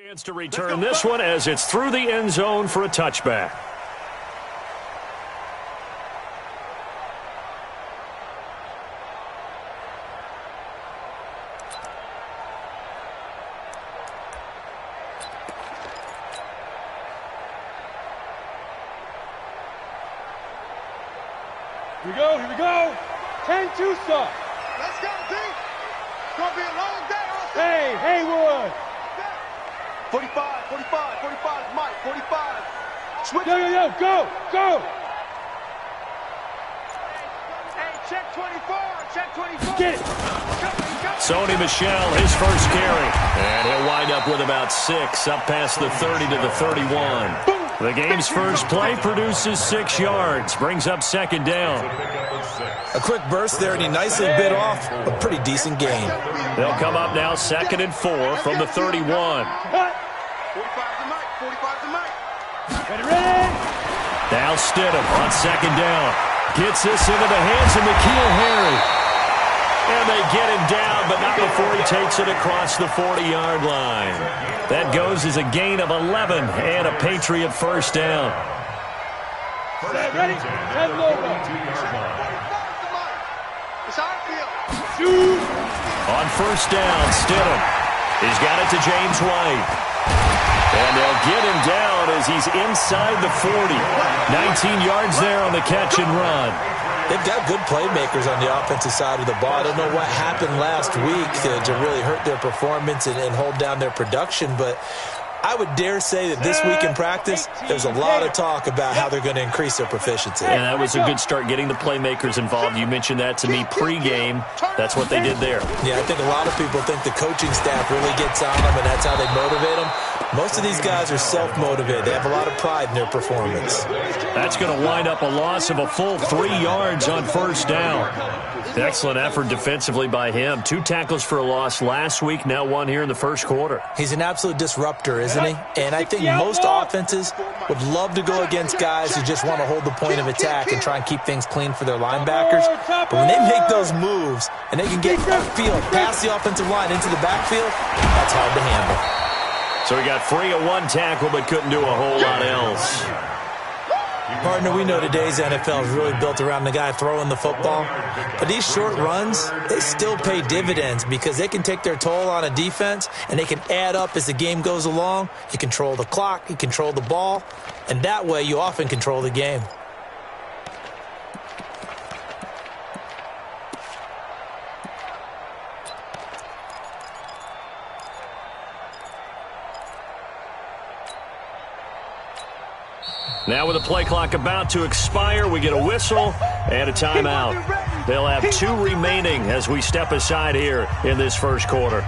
Chance to return this one as it's through the end zone for a touchback. Here we go. 10-2 stop. Let's go, D. It's going to be a long day. Hey, Haywood. 45, 45, Mike, 45. Switch. Yo, go. Hey, check 24. Get it. Sony Michel, his first carry. And he'll wind up with about 6, up past the 30 to the 31. The game's first play produces 6 yards, brings up second down. A quick burst there, and he nicely bit off a pretty decent gain. They'll come up now 2nd and 4 from the 31. 45 to Mike. Ready. Now Stidham on second down. Gets this into the hands of N'Keal Harry. And they get him down, but not before he takes it across the 40-yard line. That goes as a gain of 11 and a Patriot first down. Ready. Head over. It's our field. Shoot. On first down, Stidham. He's got it to James White. And they'll get him down as he's inside the 40. 19 yards there on the catch and run. They've got good playmakers on the offensive side of the ball. I don't know what happened last week to really hurt their performance and hold down their production, but I would dare say that this week in practice, there's a lot of talk about how they're going to increase their proficiency. And that was a good start getting the playmakers involved. You mentioned that to me pregame. That's what they did there. Yeah, I think a lot of people think the coaching staff really gets on them, and that's how they motivate them. Most of these guys are self-motivated. They have a lot of pride in their performance. That's going to wind up a loss of a full 3 yards on first down. Excellent effort defensively by him. 2 tackles for a loss last week, now 1 here in the first quarter. He's an absolute disruptor, isn't he? And I think most offenses would love to go against guys who just want to hold the point of attack and try and keep things clean for their linebackers. But when they make those moves and they can get upfield, past the offensive line into the backfield, that's hard to handle. So he got free of 1 tackle but couldn't do a whole lot else. Partner, we know today's NFL is really built around the guy throwing the football. But these short runs, they still pay dividends because they can take their toll on a defense and they can add up as the game goes along. You control the clock, you control the ball, and that way you often control the game. Now with the play clock about to expire, we get a whistle and a timeout. They'll have 2 remaining as we step aside here in this first quarter.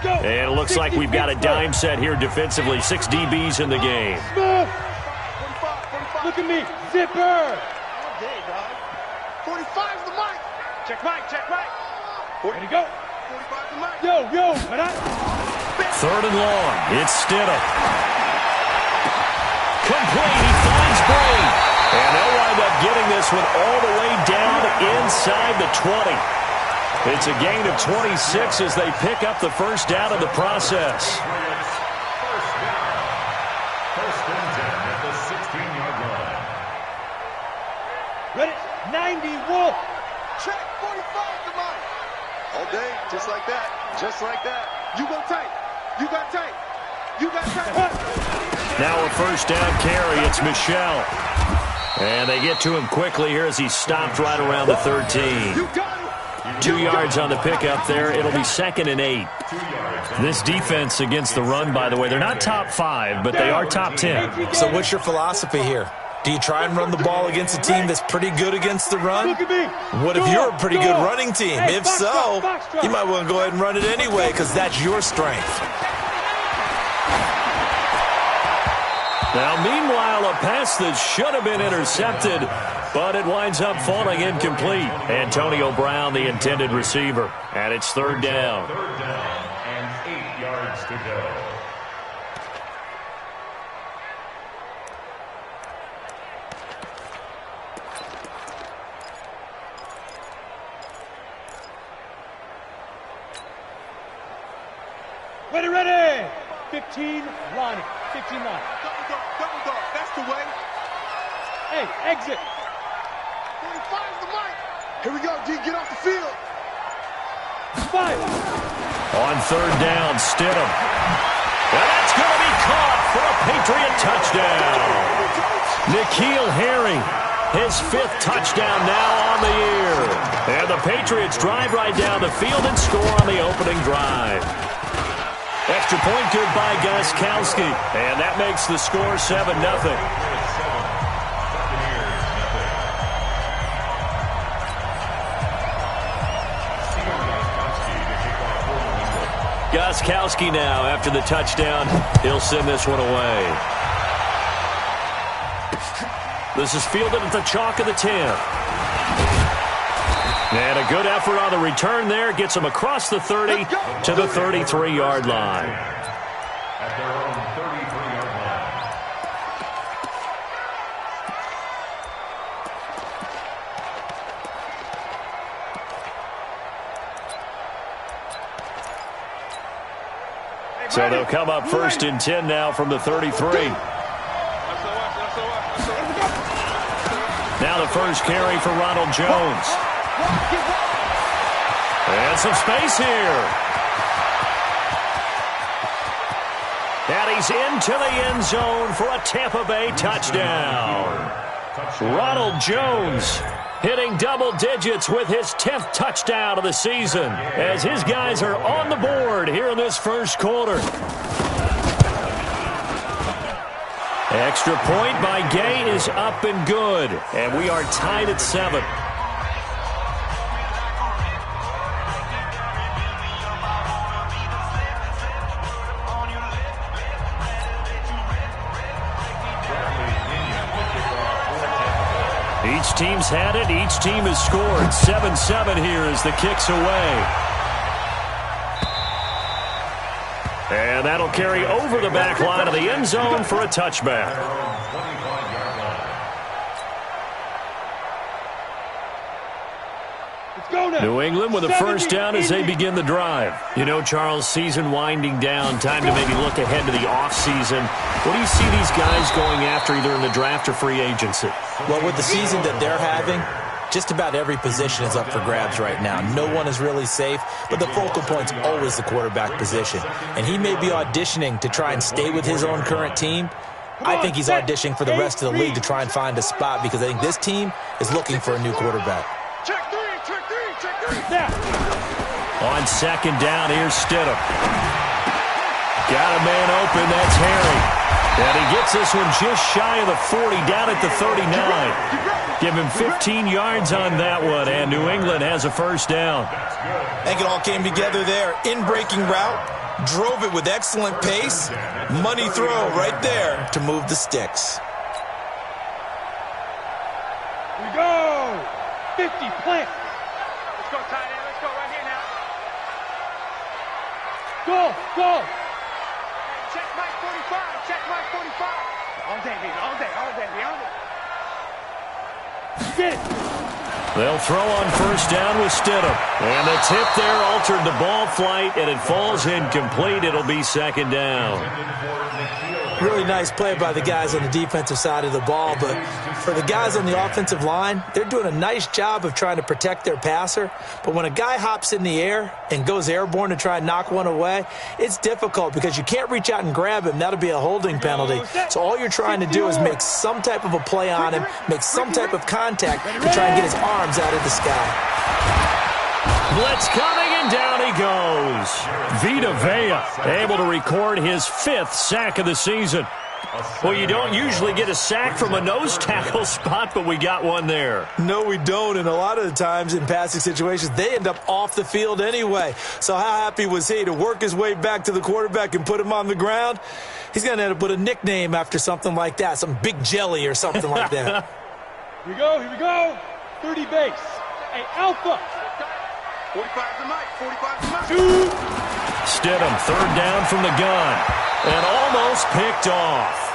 And it looks like we've got a dime set here defensively. 6 DBs in the game. Look at me. Zipper. 45's the Mike. Check Mike. Ready to go. 45 to Mike. Yo. 3rd and long. It's Stidham. Complete. He finds Bray. And they'll wind up getting this one all the way down inside the 20. It's a gain of 26 as they pick up the first down of the process. First and 10 at the 16-yard line. Ready. 91. Check 45 to Mike. All day, just like that. You go tight. You got tight. Now a first down carry. It's Michel. And they get to him quickly here as he stopped right around the 13. 2 yards on the pickup there. It'll be 2nd and 8. This defense against the run, by the way, they're not top 5, but they are top 10. So what's your philosophy here? Do you try and run the ball against a team that's pretty good against the run? What if you're a pretty good running team? If so, you might want to go ahead and run it anyway because that's your strength. Now, meanwhile, a pass that should have been intercepted, but it winds up falling incomplete. Antonio Brown, the intended receiver, and it's 3rd down. 3rd down and 8 yards to go. Ready. 15, Lonnie. 15, Lonnie. Double dog. That's the way. Hey, exit. 45 is the mic. Here we go, G. Get off the field. 5. On third down, Stidham. And that's going to be caught for a Patriot touchdown. N'Keal Harry, his 5th touchdown now on the year. And the Patriots drive right down the field and score on the opening drive. Extra point good by Gostkowski. And that makes the score 7-0. Gostkowski now, after the touchdown, he'll send this one away. This is fielded at the chalk of the 10. And a good effort on the return there. Gets him across the 30 to the 33-yard line. At their own 33-yard line. So they'll come up 1st and 10 now from the 33. Now the first carry for Ronald Jones. And some space here. And he's into the end zone for a Tampa Bay touchdown. Ronald Jones hitting double digits with his 10th touchdown of the season as his guys are on the board here in this first quarter. Extra point by Gay is up and good, and we are tied at 7. Each team's had it. Each team has scored. 7-7 here as the kick's away. And that'll carry over the back line of the end zone for a touchback. New England with a first down as they begin the drive. You know, Charles, season winding down. Time to maybe look ahead to the offseason. What do you see these guys going after either in the draft or free agency? Well, with the season that they're having, just about every position is up for grabs right now. No one is really safe, but the focal point's always the quarterback position. And he may be auditioning to try and stay with his own current team. I think he's auditioning for the rest of the league to try and find a spot because I think this team is looking for a new quarterback. Check three. On second down, here's Stidham. Got a man open, that's Harry. And he gets this one just shy of the 40, down at the 39. Give him 15 yards on that one, and New England has a first down. I think it all came together there. In-breaking route, drove it with excellent pace. Money throw right there to move the sticks. Here we go. 50, plant. Let's go, tight end. Let's go right here now. Go. Check Mike 45. Check Mike 45. All day, baby. All day. Get it. They'll throw on first down with Stidham. And the tip there altered the ball flight, and it falls incomplete. It'll be second down. Really nice play by the guys on the defensive side of the ball, but for the guys on the offensive line, they're doing a nice job of trying to protect their passer. But when a guy hops in the air and goes airborne to try and knock one away, it's difficult because you can't reach out and grab him. That'll be a holding penalty. So all you're trying to do is make some type of a play on him, make some type of contact, and try and get his arms out of the sky. Blitz coming, and down he goes. Vita Vea able to record his 5th sack of the season. Well, you don't usually get a sack from a nose tackle spot, but we got one there. No, we don't, and a lot of the times in passing situations, they end up off the field anyway. So how happy was he to work his way back to the quarterback and put him on the ground? He's going to end up with a nickname after something like that, some Big Jelly or something like that. Here we go. 30 base. Hey, Alpha. 45 to Mike. 45 to Mike. 2. Stidham, third down from the gun, and almost picked off.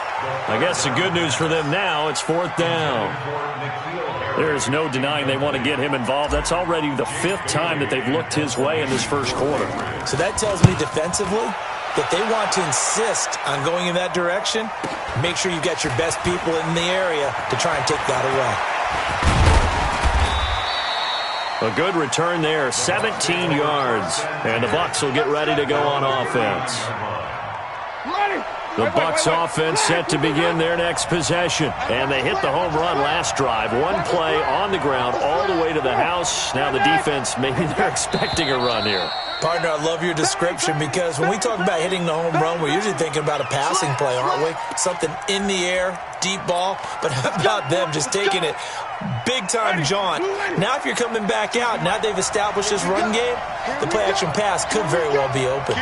I guess the good news for them now, it's 4th down. There's no denying they want to get him involved. That's already the 5th time that they've looked his way in this first quarter. So that tells me defensively, If they want to insist on going in that direction, make sure you've got your best people in the area to try and take that away. A good return there, 17 yards. And the Bucs will get ready to go on offense. The Bucs offense set to begin their next possession. And they hit the home run last drive. One play on the ground all the way to the house. Now the defense, maybe they're expecting a run here. Partner, I love your description because when we talk about hitting the home run, we're usually thinking about a passing play, aren't we? Something in the air, deep ball. But how about them just taking it big-time jaunt? Now if you're coming back out, now they've established this run game, the play-action pass could very well be open.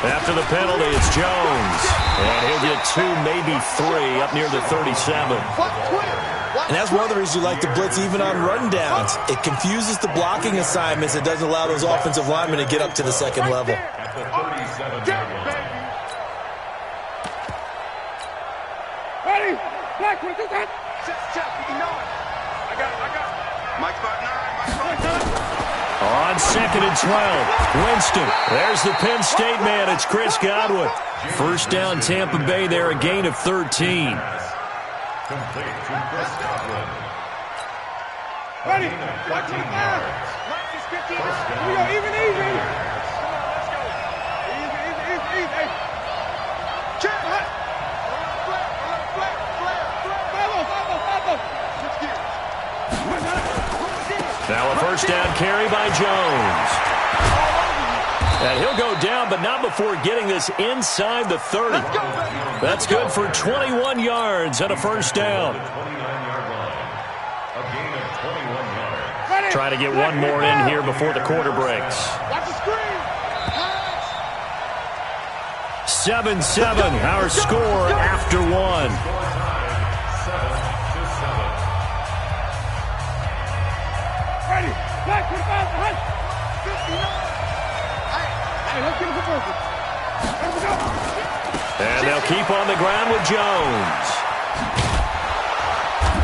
After the penalty, it's Jones. And he'll get 2, maybe 3, up near the 37. And that's one of the reasons you like to blitz even on rundowns. It confuses the blocking assignments. It doesn't allow those offensive linemen to get up to the second level. Ready? Black, what is that? I got it. Mike spot 9. On 2nd and 12, Winston. There's the Penn State man. It's Chris Godwin. First down, Tampa Bay there, a gain of 13. Complete to Chris Godwin. Ready? Black, 25. Here we go, even easy. Come on, let's go. Easy. Check. Now a first down carry by Jones. And he'll go down, but not before getting this inside the 30. That's good for 21 yards and a first down. Trying to get one more in here before the quarter breaks. 7-7, our score after one. And they'll keep on the ground with Jones.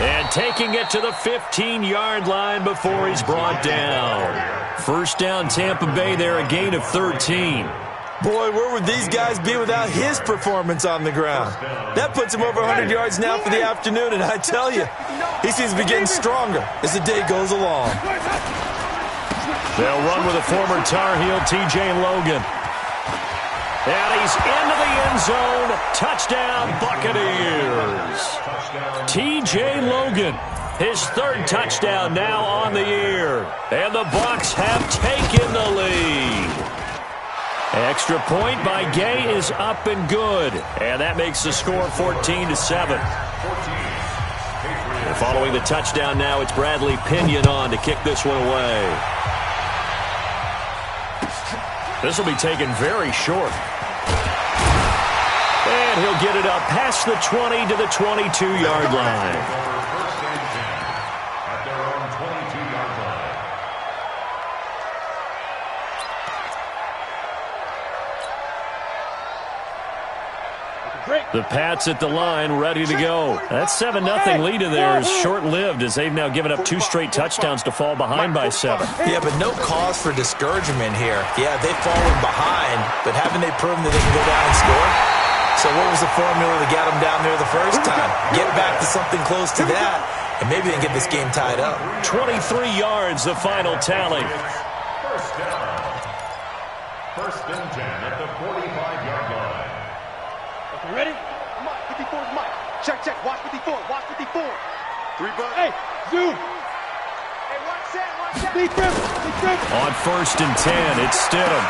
And taking it to the 15-yard line before he's brought down. First down, Tampa Bay there, a gain of 13. Boy, where would these guys be without his performance on the ground? That puts him over 100 yards now for the afternoon, and I tell you, he seems to be getting stronger as the day goes along. They'll run with a former Tar Heel, T.J. Logan. And he's into the end zone. Touchdown, Buccaneers. T.J. Logan, his 3rd touchdown now on the year. And the Bucs have taken the lead. Extra point by Gay is up and good. And that makes the score 14-7. Following the touchdown now, it's Bradley Pinion on to kick this one away. This will be taken very short. And he'll get it up past the 20 to the 22-yard line. The Pats at the line, ready to go. That 7-0 lead of theirs short-lived as they've now given up 2 straight touchdowns to fall behind by 7. Yeah, but no cause for discouragement here. Yeah, they've fallen behind, but haven't they proven that they can go down and score? So what was the formula that got them down there the first time? Get back to something close to that, and maybe they can get this game tied up. 23 yards, the final tally. First down. First and 10 at the 45-yard line. Okay, ready? Mike, 54 is Mike. Check. Watch 54. 3 bucks. Hey, zoom. Hey, watch that. Defense. On 1st and 10, it's Stidham.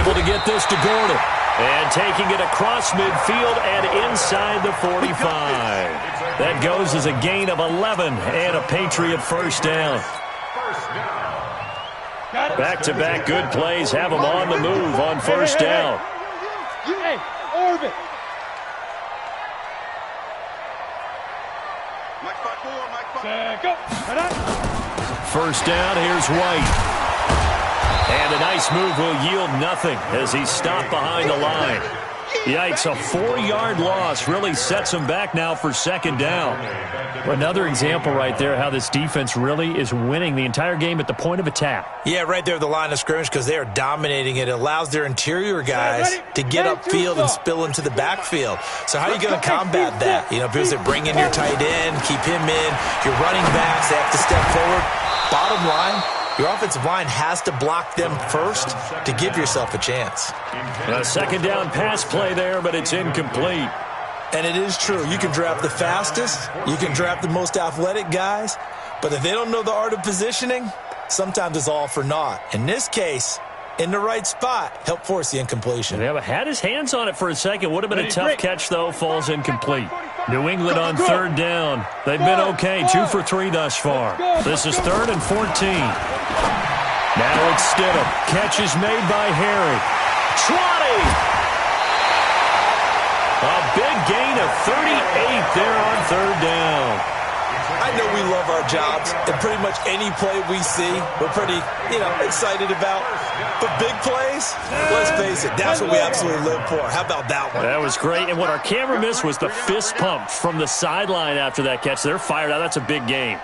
Able to get this to Gordon. And taking it across midfield and inside the 45. That goes as a gain of 11 and a Patriot first down. Back-to-back good plays have them on the move on first down. Hey, orbit. Mike spot 4. Go. First down, here's White. And a nice move will yield nothing as he's stopped behind the line. Yikes, a 4-yard loss really sets them back now for second down. Another example right there how this defense really is winning the entire game at the point of attack. Yeah, right there at the line of scrimmage because they are dominating it. It allows their interior guys to get upfield and spill into the backfield. So how are you going to combat that? You know, because they bring in your tight end, keep him in, your running backs, they have to step forward. Bottom line, your offensive line has to block them first to give yourself a chance. A second down pass play there, but it's incomplete. And it is true. You can draft the fastest. You can draft the most athletic guys. But if they don't know the art of positioning, sometimes it's all for naught. In this case, in the right spot, help force the incompletion. Yeah, but had his hands on it for a second. Would have been a tough catch, though. Falls incomplete. New England on third down. They've been okay. 2 for 3 thus far. This is 3rd and 14. Now it's Stidham. Catch is made by Harry. Trotty! A big gain of 38 there on 3rd down. I know we love our jobs, and pretty much any play we see, we're pretty, excited about. But big plays, let's face it, that's what we absolutely live for. How about that one? That was great, and what our camera missed was the fist pump from the sideline after that catch. They're fired out. That's a big game.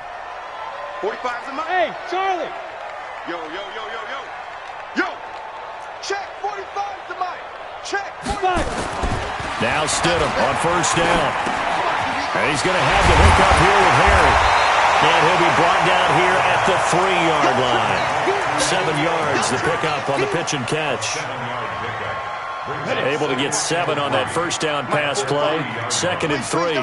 45's in my... Hey, Charlie! Yo. Check, 45's the mic. Check, 45. Now Stidham on first down. And he's going to have the hook up here with Harry. And he'll be brought down here at the 3-yard line. 7 yards, the pickup on the pitch and catch. Able to get 7 on that first down pass play. 2nd and 3.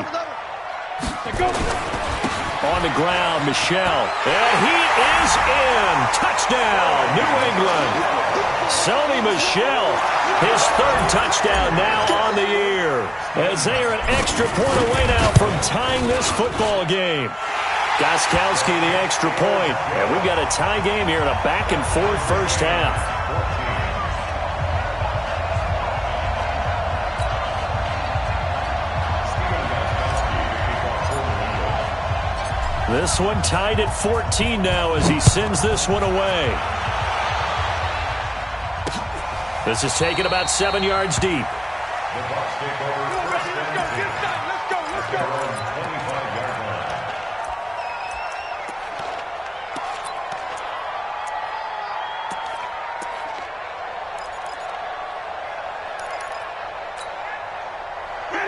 On the ground, Michel. And he is in. Touchdown, New England. Sony Michel, his 3rd touchdown now on the year. As they are an extra point away now from tying this football game. Gostkowski the extra point. And we've got a tie game here in a back-and-forth first half. This one tied at 14 now as he sends this one away. This is taken about 7 yards deep. The Bucs take over first and 10 at their own 25-yard line.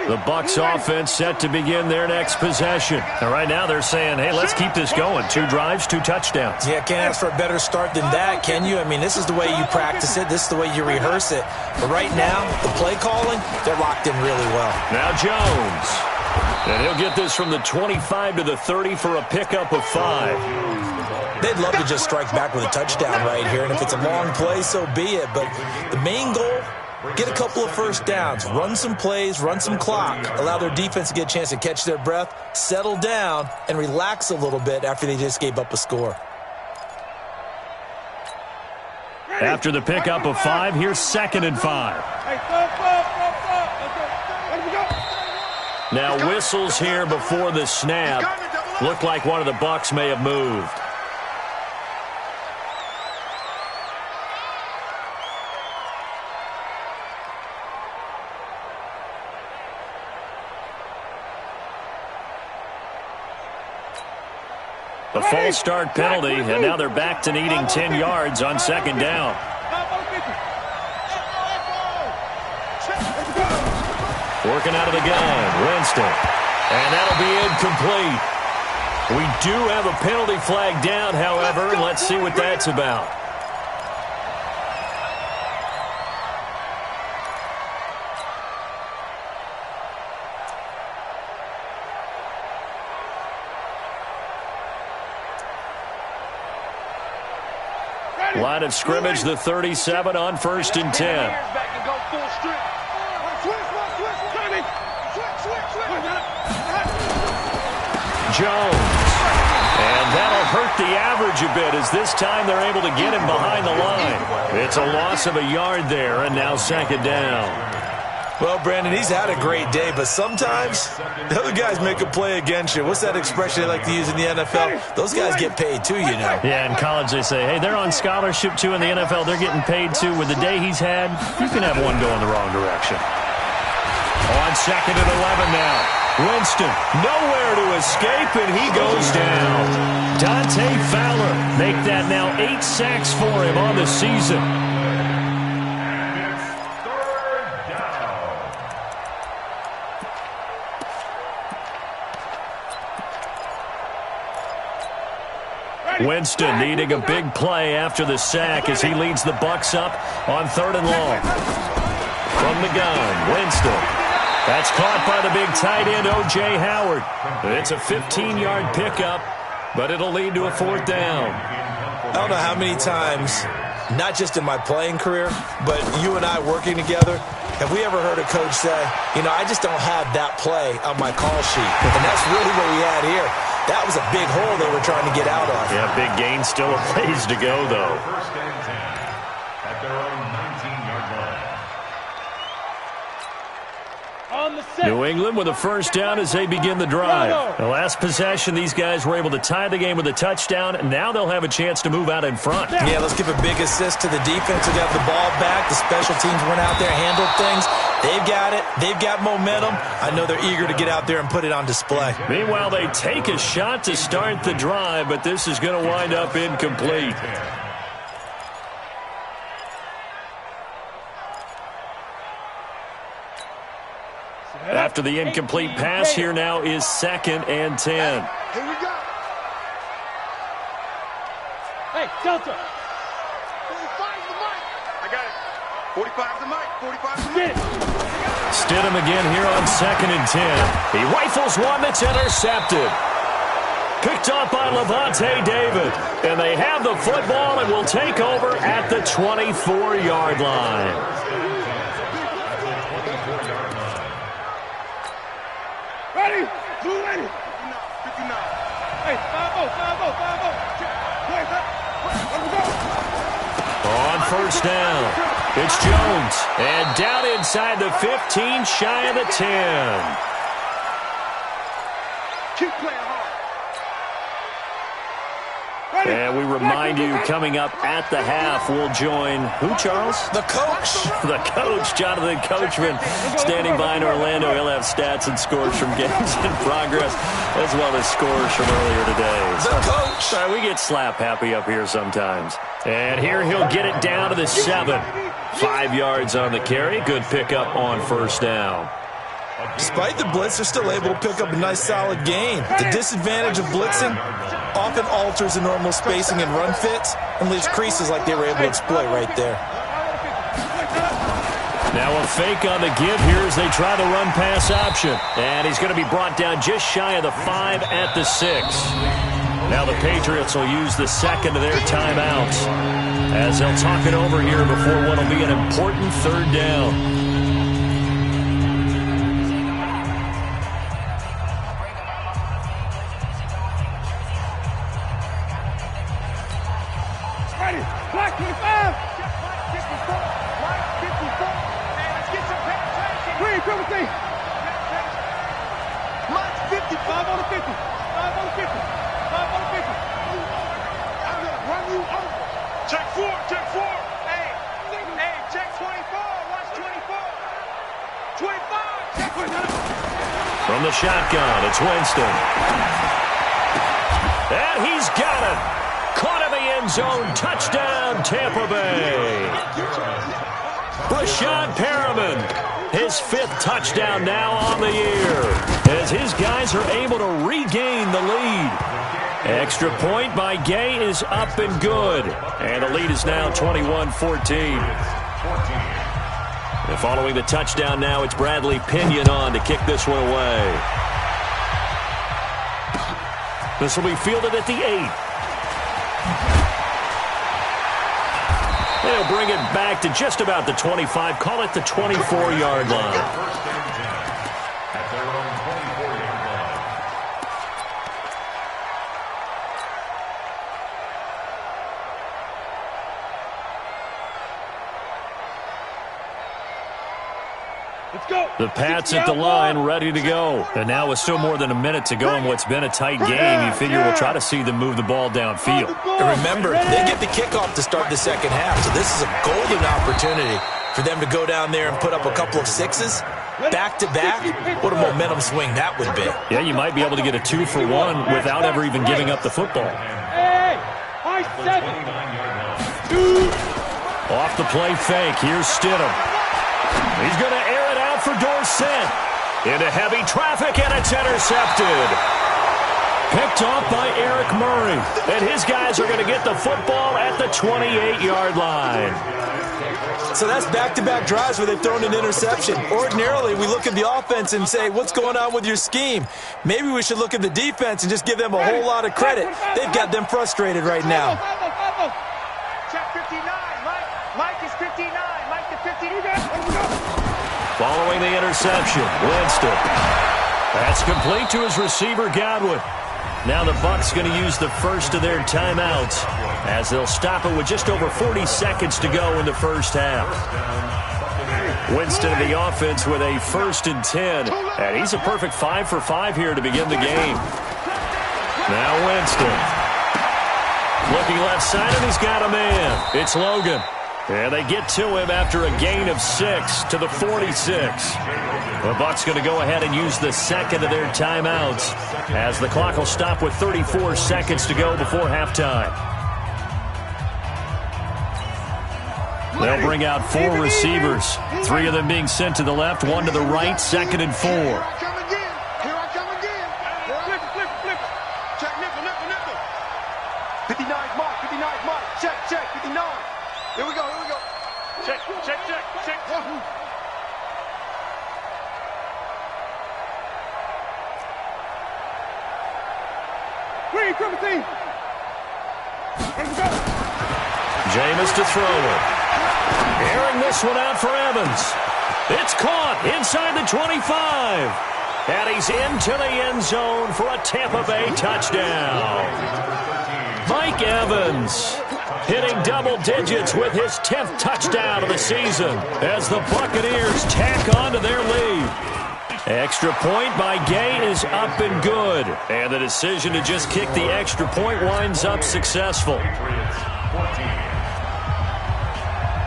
The Bucs offense set to begin their next possession. And right now they're saying, hey, let's keep this going. 2 drives, 2 touchdowns. Yeah, can't ask for a better start than that, can you? I mean, this is the way you practice it. This is the way you rehearse it. But right now, the play calling, they're locked in really well. Now Jones. And he'll get this from the 25 to the 30 for a pickup of 5. They'd love to just strike back with a touchdown right here. And if it's a long play, so be it. But the main goal, get a couple of first downs, run some plays, run some clock, allow their defense to get a chance to catch their breath, settle down, and relax a little bit after they just gave up a score. After the pickup of 5, here's 2nd and 5. Now whistles here before the snap. Looked like one of the Bucs may have moved. The false start penalty, and now they're back to needing 10 yards on 2nd down. Working out of the gun, Winston. And that'll be incomplete. We do have a penalty flag down, however, and let's see what that's about. Line of scrimmage, the 37 on 1st and 10. Jones. And that'll hurt the average a bit as this time they're able to get him behind the line. It's a loss of a yard there, and now 2nd down. Well, Brandon, he's had a great day, but sometimes the other guys make a play against you. What's that expression they like to use in the NFL? Those guys get paid too, you know. Yeah, in college they say, hey, they're on scholarship too in the NFL. They're getting paid too. With the day he's had, you can have one go in the wrong direction. On 2nd and 11 now. Winston, nowhere to escape, and he goes down. Dante Fowler, make that now 8 sacks for him on the season. Winston needing a big play after the sack as he leads the Bucs up on 3rd and long. From the gun, Winston. That's caught by the big tight end, O.J. Howard. It's a 15-yard pickup, but it'll lead to a 4th down. I don't know how many times, not just in my playing career, but you and I working together, have we ever heard a coach say, you know, I just don't have that play on my call sheet. And that's really what we had here. That was a big hole they were trying to get out of. Yeah, big gain, still a ways to go, though. 1st and 10 at their own 19-yard line. New England with a 1st down as they begin the drive. The last possession, these guys were able to tie the game with a touchdown, and now they'll have a chance to move out in front. Yeah, let's give a big assist to the defense who got the ball back. The special teams went out there, handled things. They've got it. They've got momentum. I know they're eager to get out there and put it on display. Meanwhile, they take a shot to start the drive, but this is going to wind up incomplete. After the incomplete pass, here now is 2nd and 10. Here we go. Hey, Delta. 45's the mic. I got it. 45's the mic. 45's the mic. Stidham again here on 2nd and 10. He rifles one that's intercepted. Picked up by Levante David. And they have the football and will take over at the 24-yard line. Ready? Blue ready. 59. Hey, 5-0, 5-0, 5-0. On 1st down, it's Jones. And down inside the 15, shy of the 10. Keep playing hard. And we remind you, coming up at the half, we'll join who, Charles? The coach. The coach, Jonathan Coachman, standing by in Orlando. He'll have stats and scores from games in progress, as well as scores from earlier today. The coach. Sorry, we get slap happy up here sometimes. And here he'll get it down to the 7. 5 yards on the carry. Good pickup on 1st down. Despite the blitz, they're still able to pick up a nice, solid gain. The disadvantage of blitzing often alters the normal spacing and run fits and leaves creases like they were able to exploit right there. Now a fake on the give here as they try the run-pass option. And he's going to be brought down just shy of the 5 at the 6. Now the Patriots will use the 2nd of their timeouts as they'll talk it over here before what will be an important 3rd down. Black 25. Black 54. Black 54. Hey, let's get some penetration. Green, come with me. Black 55. 5 on the 50. 5 on the 50. 5 on the 50. I'm going to run you over. Check 4. Check 4. Hey, check 24. Watch 24. 25. Check 25. From the shotgun, it's Winston. And he's got it. Caught in the end zone. Touchdown, Tampa Bay. Brashad Perriman, his 5th touchdown now on the year, as his guys are able to regain the lead. Extra point by Gay is up and good. And the lead is now 21-14. And following the touchdown now, it's Bradley Pinion on to kick this one away. This will be fielded at the 8. They'll bring it back to just about the 25. Call it the 24-yard line. At their own 24-yard line. Let's go. The Pats at the line, ready to go. And now with still more than a minute to go in what's been a tight game, you figure we'll try to see them move the ball downfield. And remember, they get the kickoff to start the 2nd half, so this is a golden opportunity for them to go down there and put up a couple of 6s back-to-back, what a momentum swing that would be. Yeah, you might be able to get a 2-for-1 without ever even giving up the football. Hey, I said Off the play fake, here's Stidham. He's going to air it out for Dorsett. Into heavy traffic, and it's intercepted. Picked off by Eric Murray. And his guys are going to get the football at the 28-yard line. So that's back-to-back drives where they've thrown an interception. Ordinarily, we look at the offense and say, what's going on with your scheme? Maybe we should look at the defense and just give them a whole lot of credit. They've got them frustrated right now. check 59. Mike is 59. Mike to 59. Following the interception, Winston. That's complete to his receiver, Godwin. Now the Bucs going to use the first of their timeouts as they'll stop it with just over 40 seconds to go in the first half. Winston of the offense with a 1st and 10. And he's a perfect 5 for 5 here to begin the game. Now Winston. Looking left side, and he's got a man. It's Logan. And they get to him after a gain of 6 to the 46. The Bucs going to go ahead and use the second of their timeouts as the clock will stop with 34 seconds to go before halftime. They'll bring out 4 receivers, 3 of them being sent to the left, 1 to the right, 2nd and 4. Here I come again. Flip. Check, nickel. 59 mark, 59 mark. Check, 59. Here we go. Check. Green, triple team. Let's go. Jameis to throw it. Airing this one out for Evans. It's caught inside the 25. And he's into the end zone for a Tampa Bay touchdown. Mike Evans hitting double digits with his 10th touchdown of the season as the Buccaneers tack on to their lead. Extra point by Gay is up and good. And the decision to just kick the extra point winds up successful.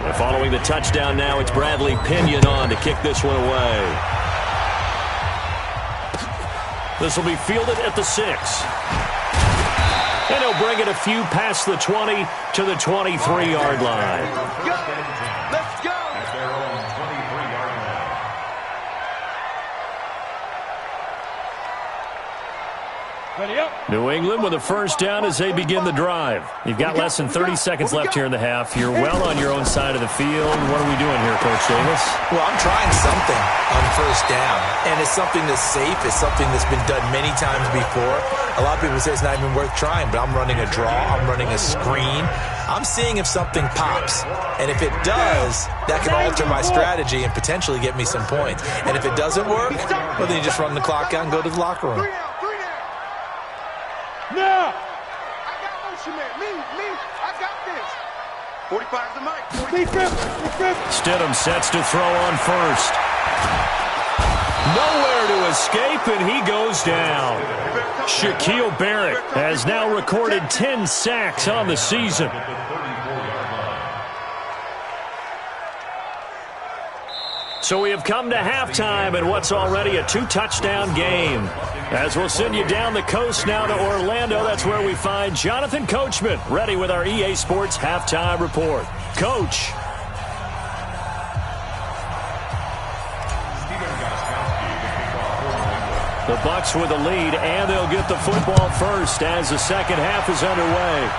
And following the touchdown now, it's Bradley Pinion on to kick this one away. This will be fielded at the 6. And he'll bring it a few past the 20 to the 23-yard line. Let's go. At their own 23-yard line. Ready up. New England with a first down as they begin the drive. You've got less than 30 seconds left here in the half. You're well on your own side of the field. What are we doing here, Coach Davis? Well, I'm trying something on first down, and it's something that's safe. It's something that's been done many times before. A lot of people say it's not even worth trying, but I'm running a draw. I'm running a screen. I'm seeing if something pops, and if it does, that can alter my strategy and potentially get me some points. And if it doesn't work, well, then you just run the clock out and go to the locker room. 3 down. Now. I got motion, man. Me. I got this. 45 to Mike. Defense. Stidham sets to throw on first. Nowhere to escape, and he goes down. Shaquille Barrett has now recorded 10 sacks on the season. So we have come to halftime in what's already a 2-touchdown game. As we'll send you down the coast now to Orlando, that's where we find Jonathan Coachman, ready with our EA Sports Halftime Report. Coach. The Bucs with the lead, and they'll get the football first as the second half is underway.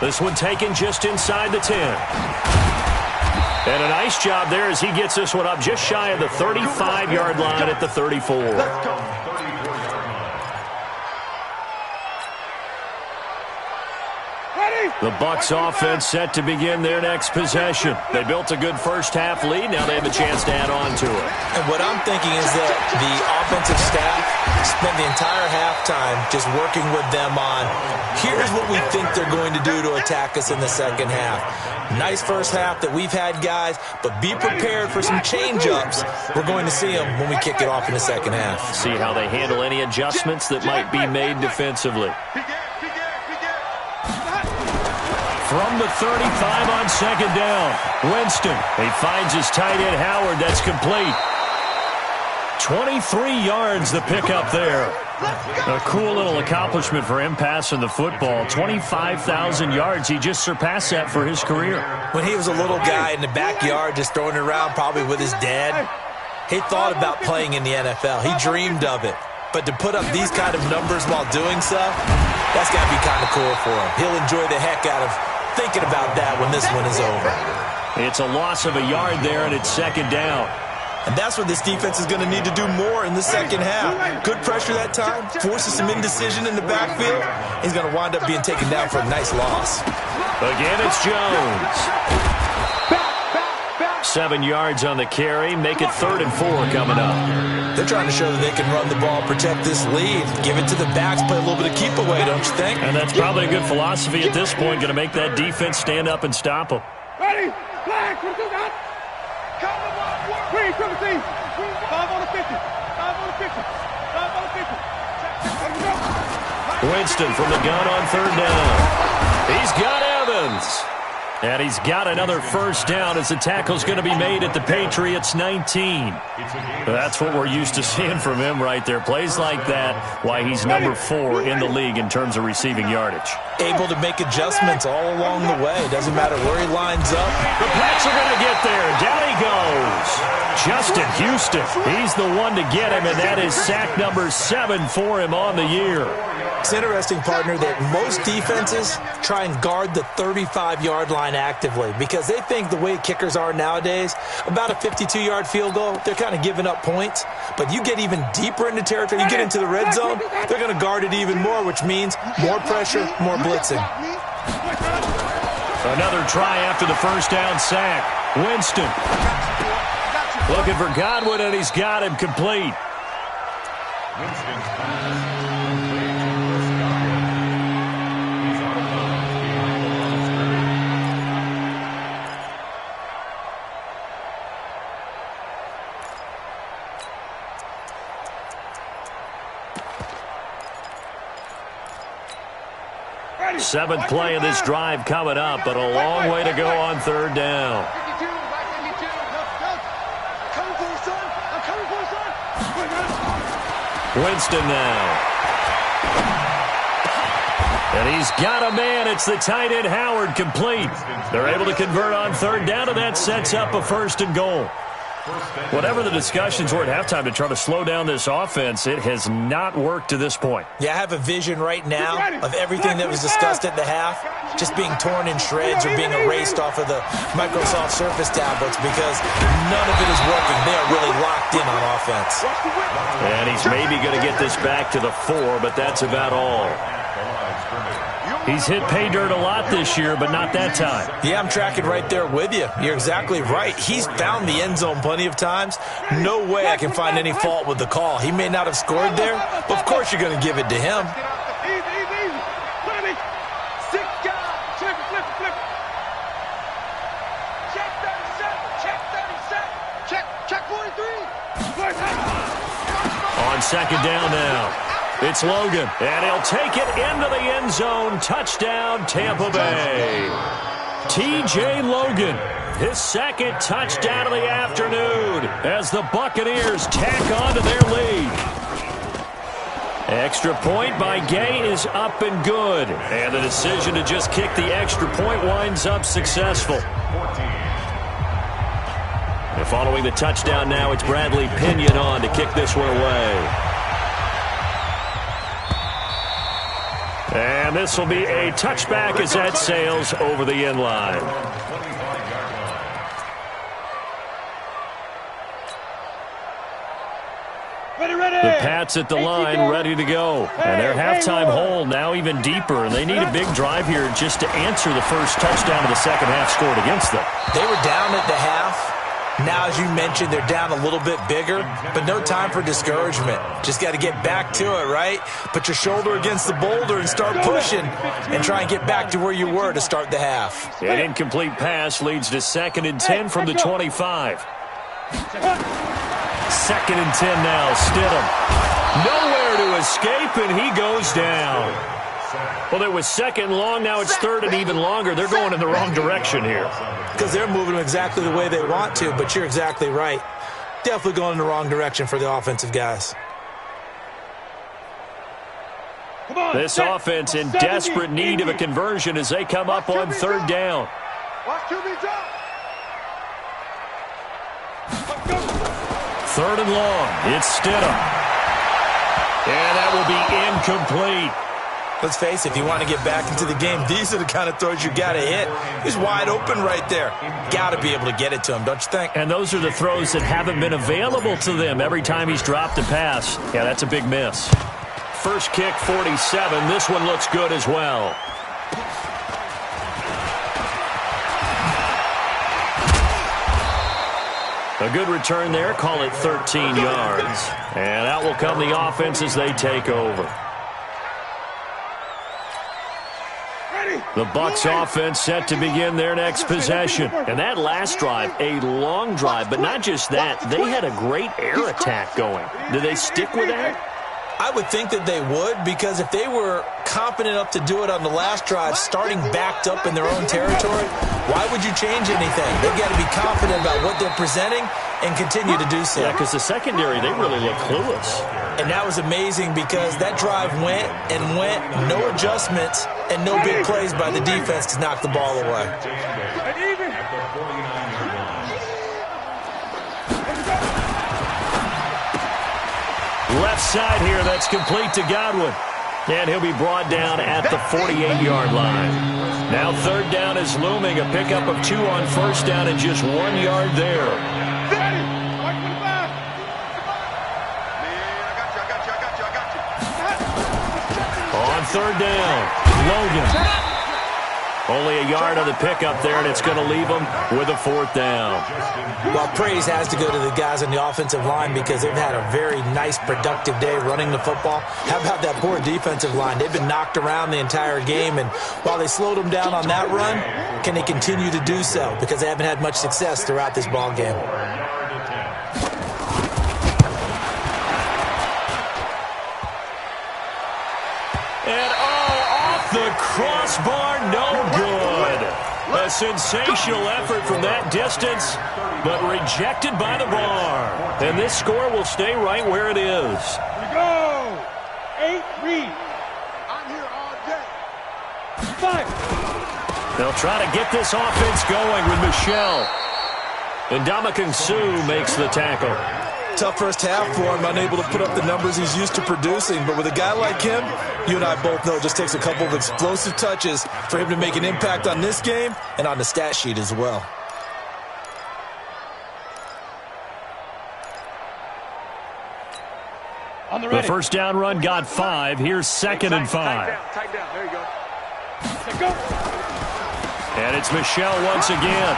This one taken just inside the 10. And a nice job there as he gets this one up just shy of the 35-yard line at the 34. Let's go. The Bucs offense set to begin their next possession. They built a good first half lead. Now they have a chance to add on to it. And what I'm thinking is that the offensive staff spent the entire halftime just working with them on, here's what we think they're going to do to attack us in the second half. Nice first half that we've had, guys, but be prepared for some change-ups. We're going to see them when we kick it off in the second half. See how they handle any adjustments that might be made defensively. from the 35 on second down. Winston, he finds his tight end Howard. That's complete. 23 yards the pickup there. A cool little accomplishment for him passing the football. 25,000 yards. He just surpassed that for his career. When he was a little guy in the backyard just throwing it around probably with his dad, he thought about playing in the NFL. He dreamed of it. But to put up these kind of numbers while doing so, that's got to be kind of cool for him. He'll enjoy the heck out of thinking about that when this one is over. It's a loss of a yard there, and it's second down. And that's what this defense is going to need to do more in the second half. Good pressure that time, forces some indecision in the backfield. He's going to wind up being taken down for a nice loss. Again, it's Jones. 7 yards on the carry. Make it 3rd and 4 coming up. They're trying to show that they can run the ball, protect this lead. Give it to the backs, play a little bit of keep away, don't you think? And that's probably a good philosophy at this point. Going to make that defense stand up and stop them. Ready? Flag. Come on. 3, 17. 5 on the 50. 5 on the 50. 5 on the 50. Winston from the gun on 3rd down. He's got Evans. And he's got another first down as the tackle's going to be made at the Patriots 19. That's what we're used to seeing from him right there. Plays like that, why he's number 4 in the league in terms of receiving yardage. Able to make adjustments all along the way. Doesn't matter where he lines up. The Pats are going to get there. Down he goes. Justin Houston. He's the one to get him, and that is sack number 7 for him on the year. It's interesting, partner, that most defenses try and guard the 35-yard line actively because they think the way kickers are nowadays, about a 52-yard field goal, they're kind of giving up points. But you get even deeper into territory, you get into the red zone, they're going to guard it even more, which means more pressure, more blitzing. Another try after the first down sack. Winston looking for Godwin, and he's got him complete. Seventh play of this drive coming up, but a long way to go on 3rd down. Winston now. And he's got a man. It's the tight end Howard, complete. They're able to convert on 3rd down, and that sets up a 1st and goal. Whatever the discussions were at halftime to try to slow down this offense, it has not worked to this point. Yeah, I have a vision right now of everything that was discussed at the half just being torn in shreds or being erased off of the Microsoft Surface tablets because none of it is working. They are really locked in on offense. And he's maybe going to get this back to the 4, but that's about all. He's hit pay dirt a lot this year, but not that time. Yeah, I'm tracking right there with you. You're exactly right. He's found the end zone plenty of times. No way I can find any fault with the call. He may not have scored there, but of course you're going to give it to him. Easy. 20. 6 guys. Flip it. Check 37. Check 43. On 2nd down now. It's Logan, and he'll take it into the end zone. Touchdown, Tampa Bay. T.J. Logan, his 2nd touchdown of the afternoon as the Buccaneers tack on to their lead. Extra point by Gay is up and good, and the decision to just kick the extra point winds up successful. And following the touchdown now, it's Bradley Pinion on to kick this one away. And this will be a touchback as that sails over the end line. The Pats at the line ready to go. And their halftime hole now even deeper. And they need a big drive here just to answer the first touchdown of the second half scored against them. They were down at the half. Now, as you mentioned, they're down a little bit bigger, but no time for discouragement. Just got to get back to it, right? Put your shoulder against the boulder and start pushing and try and get back to where you were to start the half. An incomplete pass leads to 2nd and 10 from the 25. 2nd and 10 now. Stidham. Nowhere to escape, and he goes down. Well, it was second and long. Now it's third and even longer. They're going in the wrong direction here. Because they're moving exactly the way they want to, but you're exactly right. Definitely going in the wrong direction for the offensive guys. This offense in desperate need of a conversion as they come up on third down. Watch QB drop. Third and long. It's Stidham. And that will be incomplete. Let's face it, if you want to get back into the game, these are the kind of throws you got to hit. He's wide open right there. Got to be able to get it to him, don't you think? And those are the throws that haven't been available to them every time he's dropped a pass. Yeah, that's a big miss. First kick, 47. This one looks good as well. A good return there. Call it 13 yards. And out will come the offense as they take over. The Bucs offense set to begin their next possession. And that last drive, a long drive. But not just that, they had a great air attack going. Do they stick with that? I would think that they would, because if they were confident enough to do it on the last drive, starting backed up in their own territory, why would you change anything? They've got to be confident about what they're presenting and continue to do so. Yeah, because the secondary, they really look clueless. And that was amazing because that drive went and went, no adjustments and no big plays by the defense to knock the ball away. Left side here, that's complete to Godwin. And he'll be brought down at the 48-yard line. Now third down is looming, a pickup of 2 on first down and just 1 yard there. On third down, Logan. Only a yard on the pickup there, and it's going to leave them with a fourth down. Well, praise has to go to the guys on the offensive line because they've had a very nice, productive day running the football. How about that poor defensive line? They've been knocked around the entire game, and while they slowed them down on that run, can they continue to do so? Because they haven't had much success throughout this ball game. And off the crossbar, no good. A sensational effort from that distance, but rejected by the bar. And this score will stay right where it is. Here we go. 8-3. I'm here all day. 5. They'll try to get this offense going with Michelle. And Ndamukong Suh makes the tackle. Tough first half for him, unable to put up the numbers he's used to producing. But with a guy like him, you and I both know it just takes a couple of explosive touches for him to make an impact on this game and on the stat sheet as well. The first down run got 5. Here's second and 5. Tight down. There you go. Let's go. And it's Michelle once again.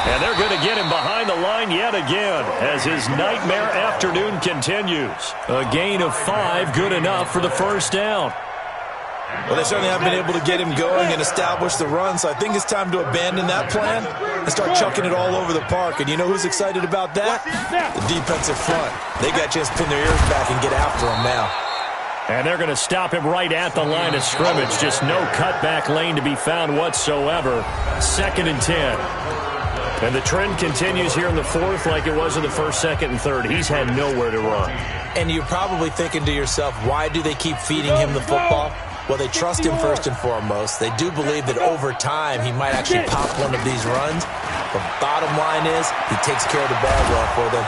And they're going to get him behind the line yet again as his nightmare afternoon continues. A gain of 5, good enough for the first down. Well, they certainly haven't been able to get him going and establish the run, so I think it's time to abandon that plan and start chucking it all over the park. And you know who's excited about that? The defensive front. They got a chance to pin their ears back and get after him now. And they're going to stop him right at the line of scrimmage. Just no cutback lane to be found whatsoever. Second and 10. And the trend continues here in the fourth like it was in the first, second, and third. He's had nowhere to run. And you're probably thinking to yourself, why do they keep feeding him the football? Well, they trust him first and foremost. They do believe that over time he might actually pop one of these runs. The bottom line is he takes care of the ball well for them.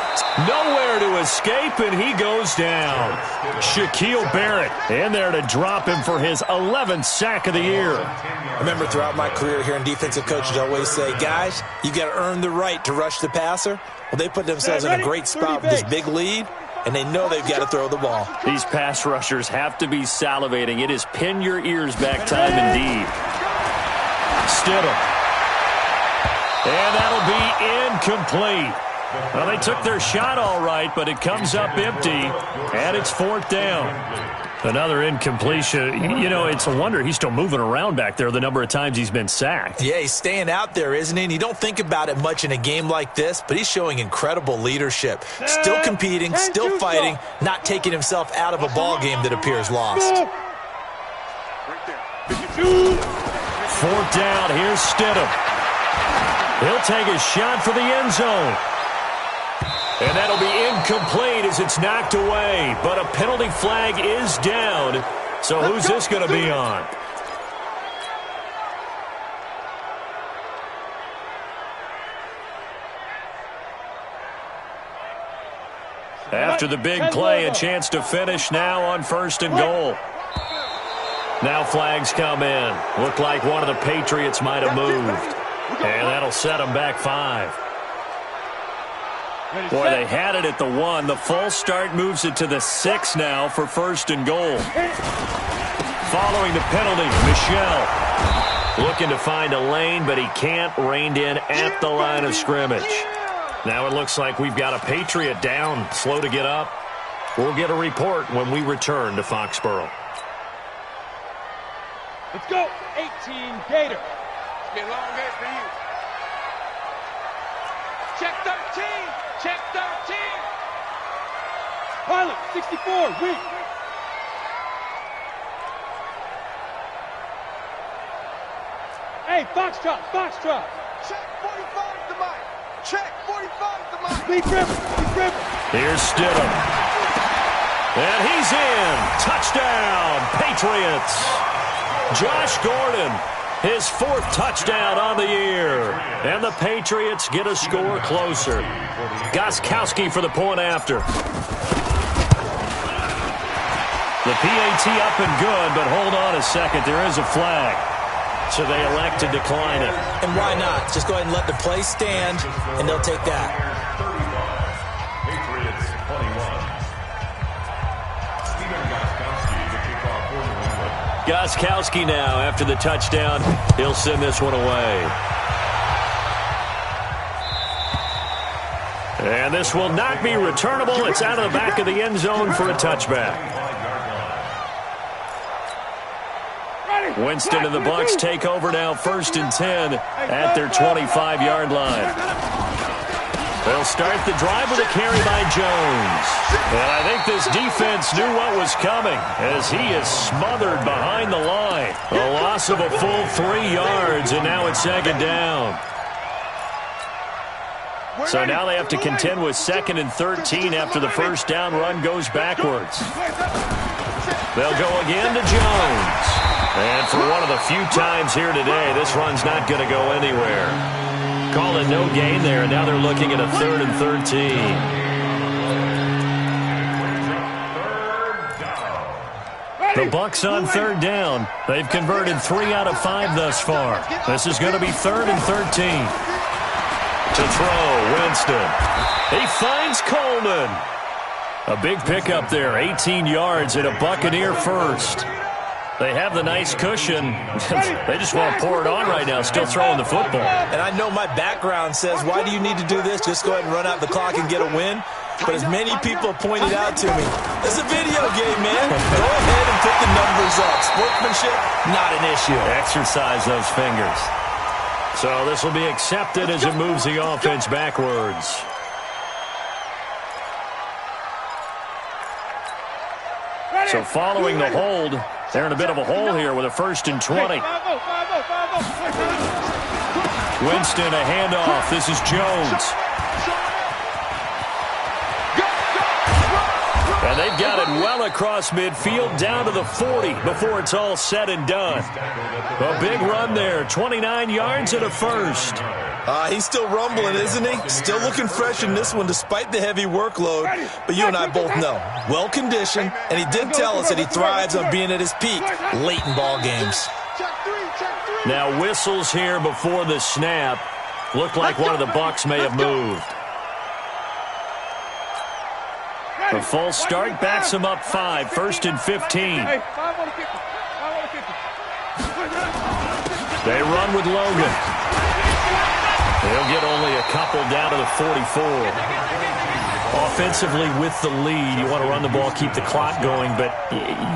Nowhere to escape, and he goes down. Shaquille Barrett in there to drop him for his 11th sack of the year. I remember throughout my career hearing defensive coaches always say, guys, you got to earn the right to rush the passer. Well, they put themselves in a great spot with this big lead, and they know they've got to throw the ball. These pass rushers have to be salivating. It is pin your ears back time indeed. Stidham. And that'll be incomplete. Well, they took their shot all right, but it comes up empty, and it's fourth down. Another incompletion. You know, it's a wonder he's still moving around back there the number of times he's been sacked. Yeah, he's staying out there, isn't he? And you don't think about it much in a game like this, but he's showing incredible leadership. Still competing, still fighting, not taking himself out of a ball game that appears lost. Right there. Fourth down, here's Stidham. He'll take a shot for the end zone. And that'll be incomplete as it's knocked away. But a penalty flag is down. So who's this going to be on? After the big play, a chance to finish now on 1st and goal. Now flags come in. Looked like one of the Patriots might have moved. And that'll set them back 5. Boy, they had it at the 1. The false start moves it to the 6 now for 1st and goal. Following the penalty, Michel looking to find a lane, but he can't. Reined in at the line of scrimmage. Now it looks like we've got a Patriot down, slow to get up. We'll get a report when we return to Foxborough. Let's go. 18 Gator. It's been a long day for you. Check 13. Check 13. Pilot, 64, weak. Hey, Foxtrot, Foxtrot. Check 45 to Mike. Check 45 to Mike. Speed grip. Here's Stidham. And he's in. Touchdown, Patriots. Josh Gordon, his 4th touchdown on the year. And the Patriots get a score closer. Gostkowski for the point after. The PAT up and good, but hold on a second. There is a flag. So they elect to decline it. And why not? Just go ahead and let the play stand, and they'll take that. Patriots 21. Steven Gostkowski to kick off for New England. Gostkowski now, after the touchdown, he'll send this one away. And this will not be returnable. It's out of the back of the end zone for a touchback. Winston and the Bucs take over now, 1st and 10 at their 25-yard line. They'll start the drive with a carry by Jones. And I think this defense knew what was coming as he is smothered behind the line. A loss of a full 3 yards, and now it's 2nd down. So now they have to contend with 2nd and 13 after the 1st down run goes backwards. They'll go again to Jones. And for one of the few times here today, this run's not going to go anywhere. Call it no gain there, and now they're looking at a 3rd and 13. The Bucs on 3rd down. They've converted 3 out of 5 thus far. This is going to be 3rd and 13. To throw, Winston. He finds Coleman. A big pickup there, 18 yards and a Buccaneer first. They have the nice cushion. They just want to pour it on right now, still throwing the football. And I know my background says, why do you need to do this? Just go ahead and run out the clock and get a win. But as many people pointed out to me, it's a video game, man. Go ahead and put the numbers up. Sportsmanship, not an issue. Exercise those fingers. So this will be accepted as it moves the offense backwards. So following the hold, they're in a bit of a hole here with a 1st and 20. Winston, a handoff. This is Jones. And they've got it well across midfield, down to the 40 before it's all said and done. A big run there, 29 yards and a first. He's still rumbling, isn't he? Still looking fresh in this one despite the heavy workload. But you and I both know, well-conditioned, and he did tell us that he thrives on being at his peak late in ball games. Now whistles here before the snap. Looked like one of the Bucs may have moved. The false start backs him up 5, 1st and 15. They run with Logan. They'll get only a couple down to the 44. Offensively with the lead, you want to run the ball, keep the clock going, but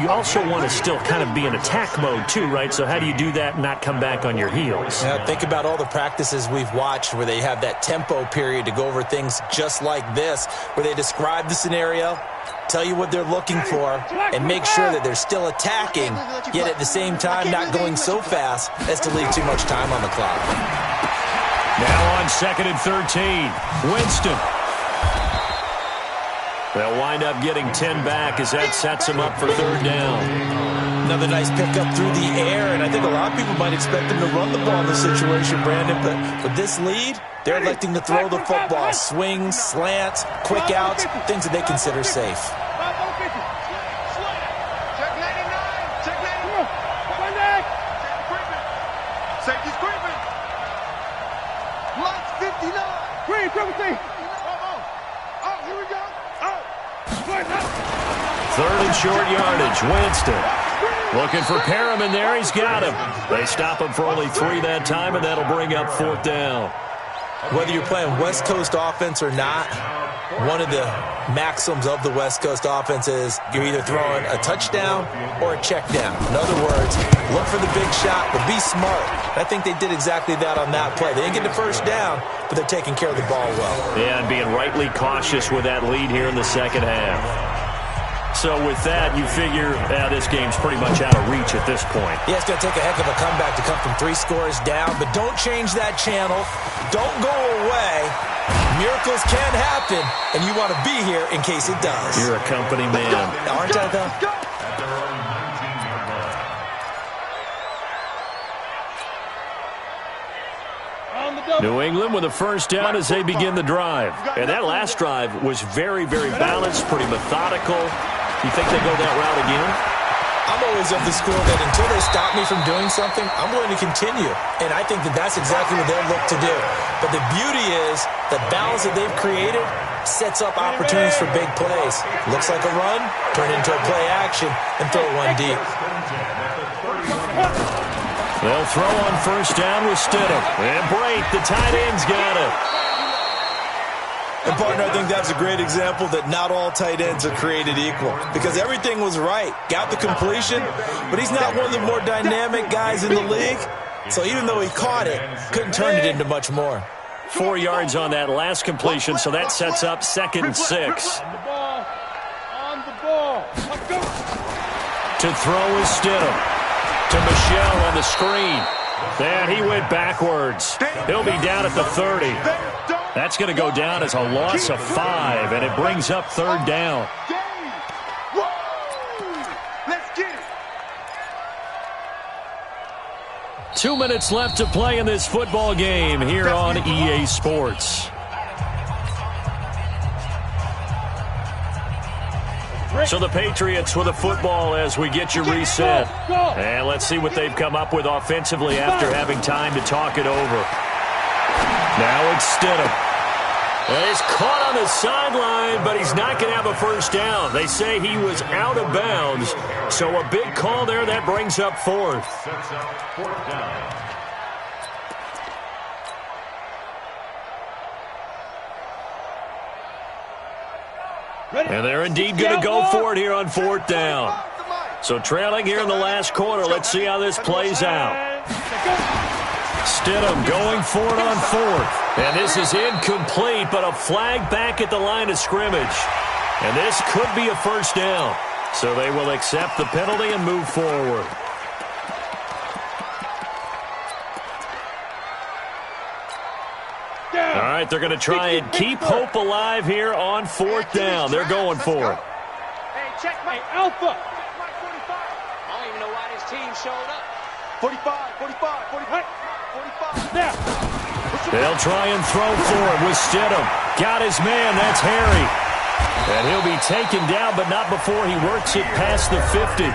you also want to still kind of be in attack mode too, right? So how do you do that and not come back on your heels? Yeah, think about all the practices we've watched where they have that tempo period to go over things just like this, where they describe the scenario, tell you what they're looking for, and make sure that they're still attacking, yet at the same time not going so fast as to leave too much time on the clock. Now on 2nd and 13, Winston. They'll wind up getting 10 back as that sets them up for 3rd down. Another nice pickup through the air, and I think a lot of people might expect them to run the ball in this situation, Brandon, but with this lead, they're electing to throw the football. Swings, slants, quick outs, things that they consider safe. Check 99. Check 99. Safety's creeping. Lights 59. Green, triple C. Oh, here we go. 3rd and short yardage. Winston looking for Perriman there. He's got him. They stop him for only 3 that time, and that'll bring up 4th down. Whether you're playing West Coast offense or not, one of the maxims of the West Coast offense is you're either throwing a touchdown or a check down. In other words, look for the big shot, but be smart. I think they did exactly that on that play. They didn't get the first down, but they're taking care of the ball well. Yeah, and being rightly cautious with that lead here in the second half. So with that, you figure this game's pretty much out of reach at this point. Yeah, it's going to take a heck of a comeback to come from 3 scores down, but don't change that channel. Don't go away. Miracles can happen, and you want to be here in case it does. You're a company man. Aren't I, though? New England with a first down as they begin the drive. And that last drive was very, very balanced, pretty methodical. You think they go that route again? I'm always of the school that until they stop me from doing something, I'm going to continue. And I think that that's exactly what they'll look to do. But the beauty is the balance that they've created sets up opportunities for big plays. Looks like a run, turn into a play action, and throw one deep. They'll throw on first down with Stidham. And Brate, the tight end's got it. And, partner, I think that's a great example that not all tight ends are created equal. Because everything was right. Got the completion, but he's not one of the more dynamic guys in the league. So even though he caught it, couldn't turn it into much more. 4 yards on that last completion, so that sets up 2nd and 6. On the ball. Let's go. To throw is Stidham. To Michel on the screen. And he went backwards. He'll be down at the 30. That's going to go down as a loss of 5, and it brings up 3rd down. Let's get it. 2 minutes left to play in this football game here on EA Sports. So the Patriots with a football as we get you reset. And let's see what they've come up with offensively after having time to talk it over. Now it's Stidham. And he's caught on the sideline, but he's not going to have a first down. They say he was out of bounds. So a big call there. That brings up 4th. Sets up 4th down. And they're indeed going to go for it here on 4th down. So trailing here in the last quarter. Let's see how this plays out. Stidham going for it on 4th. And this is incomplete, but a flag back at the line of scrimmage. And this could be a first down. So they will accept the penalty and move forward. All right, they're going to try and keep hope alive here on 4th down. They're going for it. Hey, check my Alpha. I don't even know why this team showed up. 45, 45, 45, 45. There. They'll try and throw for it with Stidham. Got his man. That's Harry. And he'll be taken down, but not before he works it past the 50.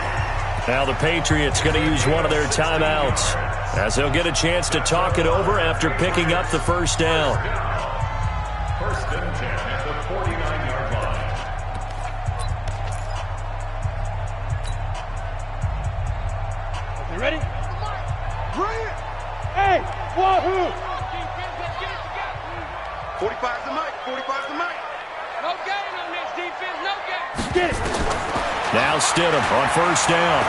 Now the Patriots going to use one of their timeouts as they'll get a chance to talk it over after picking up the first down. 1st and 10 at the 49-yard line. You ready? Bring it. Hey, wahoo! 45's the mic. 45's the mic. Okay. Now Stidham on first down.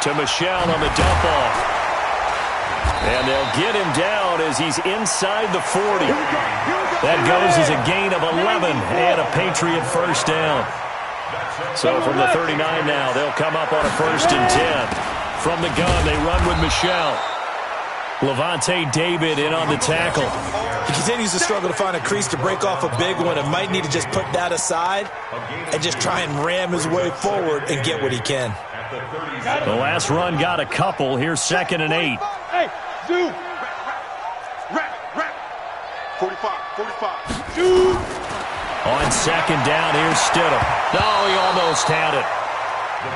To Michel on the dump off. And they'll get him down as he's inside the 40. That goes as a gain of 11 and a Patriot first down. So from the 39 now, they'll come up on a 1st and 10. From the gun, they run with Michel. Levante David in on the tackle. He continues to struggle to find a crease to break off a big one and might need to just put that aside and just try and ram his way forward and get what he can. The last run got a couple. Here's 2nd and 8. Hey, Zoo. Rap. 45. Zoo. On 2nd down, here's Stidham. Oh, he almost had it.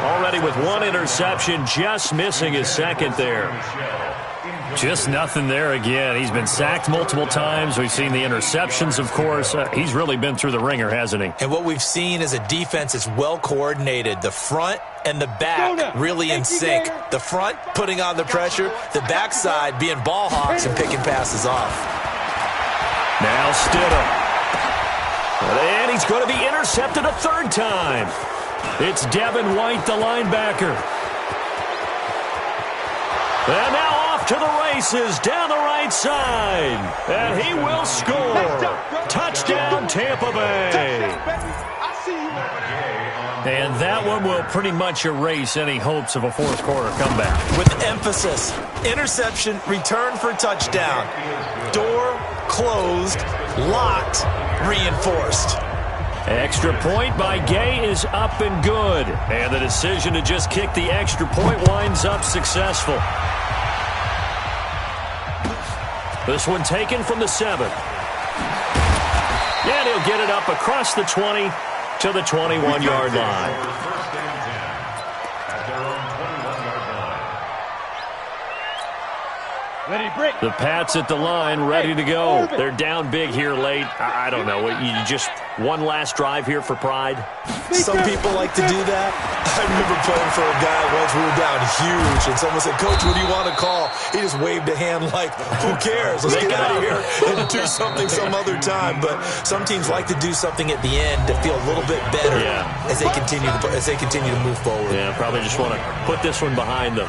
Already with 1 interception, just missing his 2nd there. Just nothing there again. He's been sacked multiple times. We've seen the interceptions, of course. He's really been through the ringer, hasn't he? And what we've seen is a defense that's well coordinated. The front and the back really in sync. The front putting on the pressure, the backside being ball hawks and picking passes off. Now Stidham. And he's going to be intercepted a 3rd time. It's Devin White, the linebacker. And now off to the races down the right side. And he will score. Touchdown, Tampa Bay. And that one will pretty much erase any hopes of a 4th quarter comeback. With emphasis, interception, return for touchdown. Door closed, locked, reinforced. Extra point by Gay is up and good. And the decision to just kick the extra point winds up successful. This one taken from the 7. And he'll get it up across the 20 to the 21-yard line. The Pats at the line, ready to go. They're down big here late. I don't know. You just one last drive here for pride? Some people like to do that. I remember playing for a guy once. We were down huge, and someone said, "Coach, what do you want to call?" He just waved a hand like, "Who cares? Let's get out of here and do something some other time." But some teams like to do something at the end to feel a little bit better as they continue to move forward. Yeah, probably just want to put this one behind them.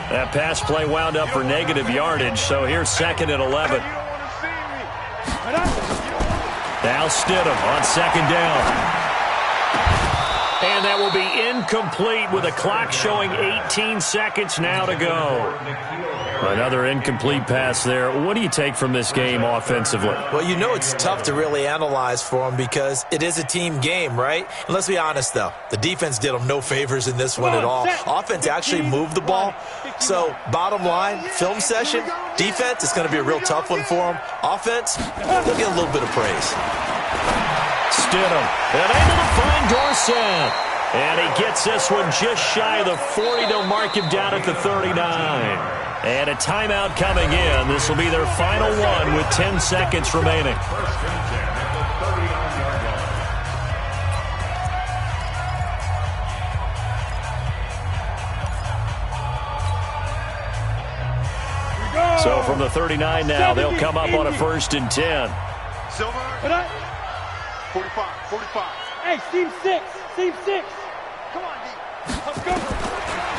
That pass play wound up for negative yardage, so here's 2nd and 11. Now Stidham on 2nd down. And that will be incomplete with a clock showing 18 seconds now to go. Another incomplete pass there. What do you take from this game offensively? Well, you know it's tough to really analyze for them because it is a team game, right? And let's be honest, though. The defense did them no favors in this one at all. Offense actually moved the ball. So, bottom line, film session, defense, it's going to be a real tough one for them. Offense, they'll get a little bit of praise. Stidham, and able to find Dorsett. And he gets this one just shy of the 40. They'll mark him down at the 39. And a timeout coming in. This will be their final one with 10 seconds remaining. So from the 39 now, they'll come up on a 1st and 10. Silver. 45. Hey, team 6. Come on, D. Let's go.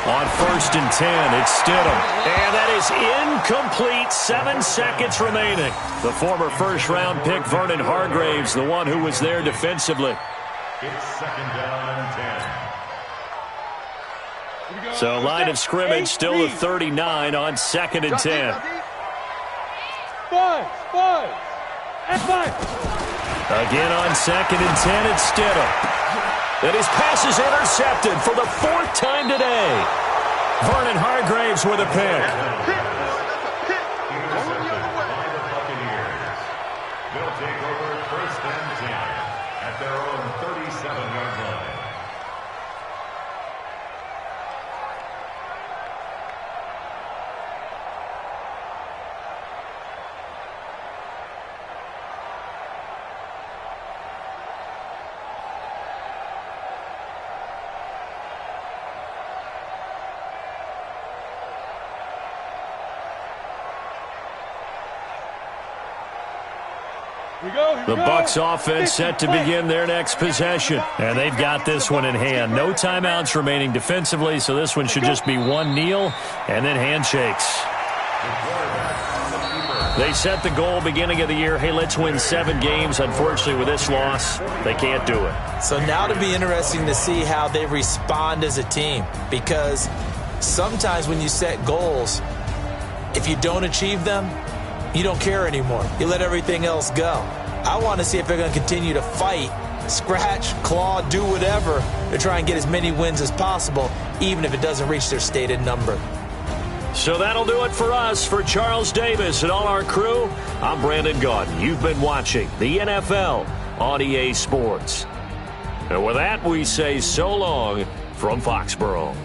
On 1st and 10, it's Stidham. And that is incomplete. 7 seconds remaining. The former first-round pick, Vernon Hargraves, the one who was there defensively. It's 2nd down and 10. So line of scrimmage still at 39 on 2nd and 10. 5. Again on 2nd and 10, it's Stidham. And his pass is intercepted for the 4th time today. Vernon Hargraves with a pick. They'll take over 1st and 10 at their own 37-yard line. The Bucs offense set to begin their next possession. And they've got this one in hand. No timeouts remaining defensively, so this one should just be one kneel and then handshakes. They set the goal beginning of the year. Hey, let's win 7 games. Unfortunately, with this loss, they can't do it. So now it'll be interesting to see how they respond as a team, because sometimes when you set goals, if you don't achieve them, you don't care anymore. You let everything else go. I want to see if they're going to continue to fight, scratch, claw, do whatever to try and get as many wins as possible, even if it doesn't reach their stated number. So that'll do it for us. For Charles Davis and all our crew, I'm Brandon Gaudin. You've been watching the NFL on EA Sports. And with that, we say so long from Foxborough.